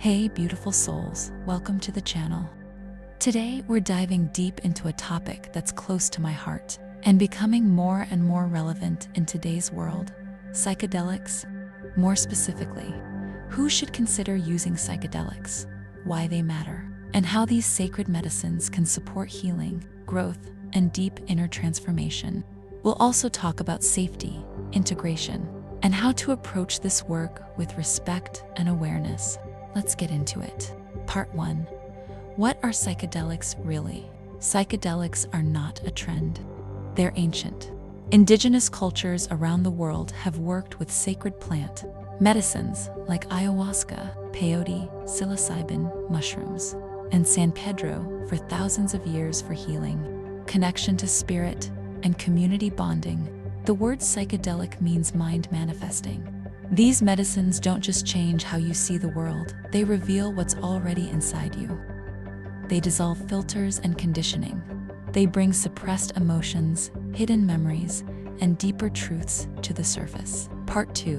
Hey beautiful souls, welcome to the channel. Today we're diving deep into a topic that's close to my heart and becoming more and more relevant in today's world: psychedelics. More specifically, who should consider using psychedelics, why they matter, and how these sacred medicines can support healing, growth, and deep inner transformation. We'll also talk about safety, integration, and how to approach this work with respect and awareness. Let's get into it. Part 1. What are psychedelics really? Psychedelics are not a trend. They're ancient. Indigenous cultures around the world have worked with sacred plant medicines like ayahuasca, peyote, psilocybin, mushrooms, and San Pedro for thousands of years for healing, connection to spirit, and community bonding. The word psychedelic means mind manifesting. These medicines don't just change how you see the world, they reveal what's already inside you. They dissolve filters and conditioning. They bring suppressed emotions, hidden memories, and deeper truths to the surface. Part 2.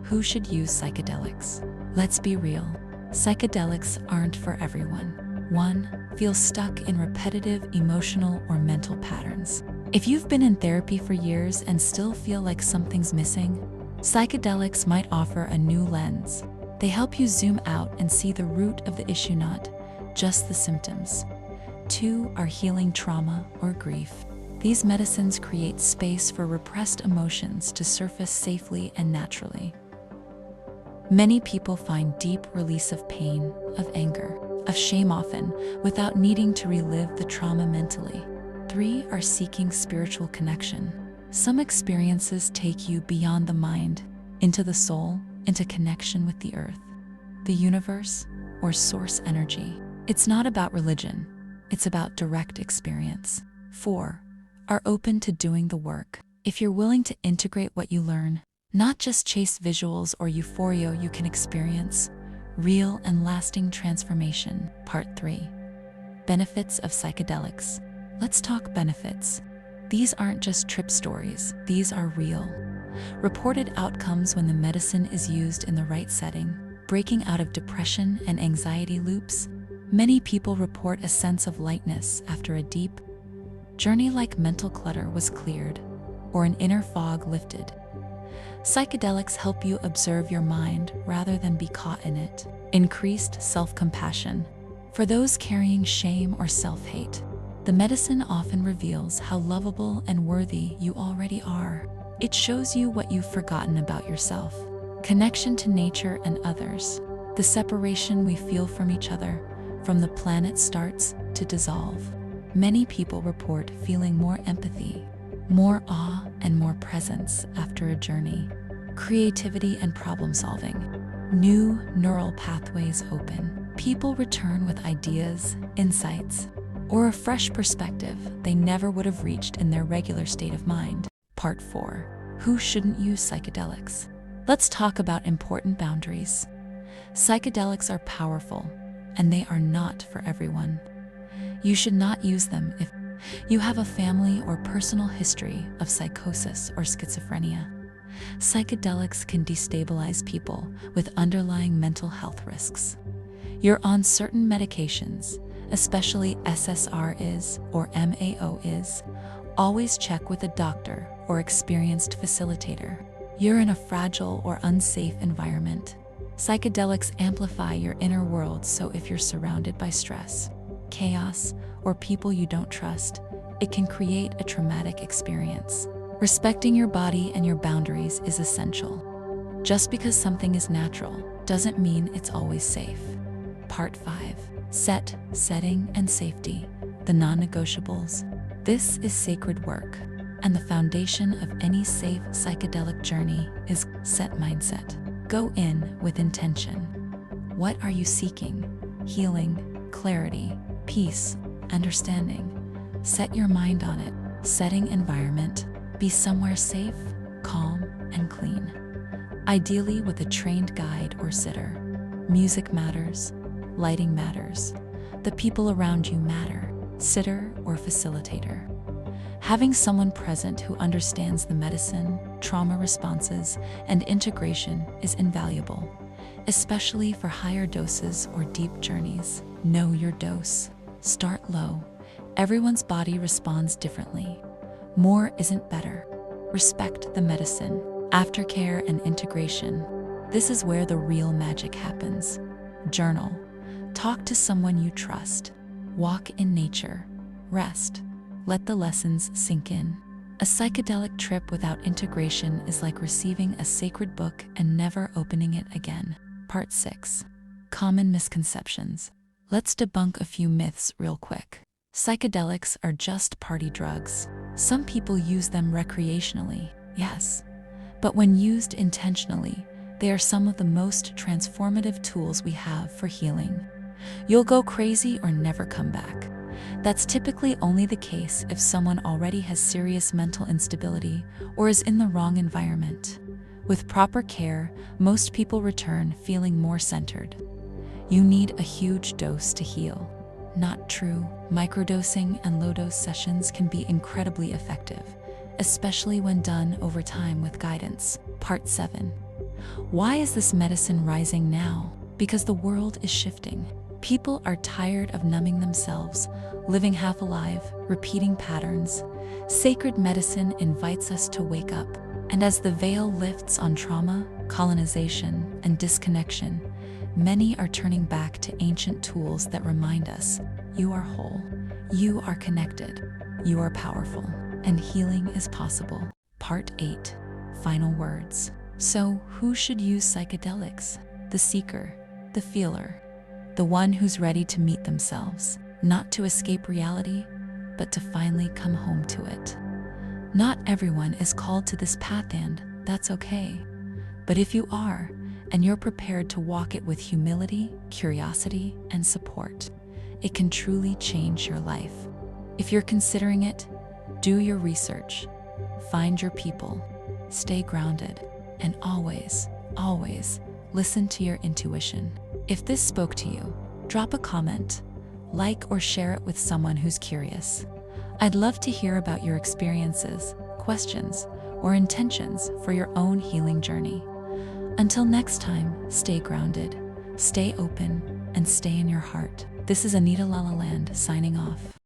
Who should use psychedelics? Let's be real. Psychedelics aren't for everyone. 1. Feel stuck in repetitive emotional or mental patterns. If you've been in therapy for years and still feel like something's missing, psychedelics might offer a new lens. They help you zoom out and see the root of the issue, not just the symptoms. 2. Are healing trauma or grief. These medicines create space for repressed emotions to surface safely and naturally. Many people find deep release of pain, of anger, of shame often, without needing to relive the trauma mentally. 3. Are seeking spiritual connection. Some experiences take you beyond the mind, into the soul, into connection with the earth, the universe, or source energy. It's not about religion, it's about direct experience. 4. Are open to doing the work. If you're willing to integrate what you learn, not just chase visuals or euphoria, you can experience real and lasting transformation. Part 3. Benefits of psychedelics. Let's talk benefits. These aren't just trip stories, these are real. Reported outcomes when the medicine is used in the right setting, breaking out of depression and anxiety loops. Many people report a sense of lightness after a deep journey, like mental clutter was cleared or an inner fog lifted. Psychedelics help you observe your mind rather than be caught in it. Increased self-compassion. For those carrying shame or self-hate, the medicine often reveals how lovable and worthy you already are. It shows you what you've forgotten about yourself. Connection to nature and others. The separation we feel from each other, from the planet, starts to dissolve. Many people report feeling more empathy, more awe, and more presence after a journey. Creativity and problem solving. New neural pathways open. People return with ideas, insights, or a fresh perspective they never would have reached in their regular state of mind. Part 4. Who shouldn't use psychedelics? Let's talk about important boundaries. Psychedelics are powerful, and they are not for everyone. You should not use them if you have a family or personal history of psychosis or schizophrenia. Psychedelics can destabilize people with underlying mental health risks. You're on certain medications, especially SSRIs or MAOIs, always check with a doctor or experienced facilitator. You're in a fragile or unsafe environment. Psychedelics amplify your inner world, so if you're surrounded by stress, chaos, or people you don't trust, it can create a traumatic experience. Respecting your body and your boundaries is essential. Just because something is natural doesn't mean it's always safe. Part 5. Setting, and safety, the non-negotiables. This is sacred work, and the foundation of any safe psychedelic journey is set mindset. Go in with intention. What are you seeking? Healing, clarity, peace, understanding. Set your mind on it. Setting environment. Be somewhere safe, calm, and clean. Ideally with a trained guide or sitter. Music matters. Lighting matters. The people around you matter. Sitter or facilitator. Having someone present who understands the medicine, trauma responses, and integration is invaluable. especially for higher doses or deep journeys. Know your dose. Start low. Everyone's body responds differently. More isn't better. Respect the medicine. Aftercare and integration. This is where the real magic happens. Journal. Talk to someone you trust. Walk in nature. Rest. Let the lessons sink in. A psychedelic trip without integration is like receiving a sacred book and never opening it again. Part 6. Common misconceptions. Let's debunk a few myths real quick. Psychedelics are just party drugs. Some people use them recreationally, yes. But when used intentionally, they are some of the most transformative tools we have for healing. You'll go crazy or never come back. That's typically only the case if someone already has serious mental instability or is in the wrong environment. With proper care, most people return feeling more centered. You need a huge dose to heal. Not true. Microdosing and low-dose sessions can be incredibly effective, especially when done over time with guidance. Part 7. Why is this medicine rising now? Because the world is shifting. People are tired of numbing themselves, living half alive, repeating patterns. Sacred medicine invites us to wake up. And as the veil lifts on trauma, colonization, and disconnection, many are turning back to ancient tools that remind us, you are whole, you are connected, you are powerful, and healing is possible. Part 8. Final words. So, who should use psychedelics? The seeker, the feeler, the one who's ready to meet themselves, not to escape reality, but to finally come home to it. Not everyone is called to this path, and that's okay. But if you are, and you're prepared to walk it with humility, curiosity, and support, it can truly change your life. If you're considering it, do your research, find your people, stay grounded, and always, always listen to your intuition. If this spoke to you, drop a comment, like or share it with someone who's curious. I'd love to hear about your experiences, questions, or intentions for your own healing journey. Until next time, stay grounded, stay open, and stay in your heart. This is Anita Lalaland signing off.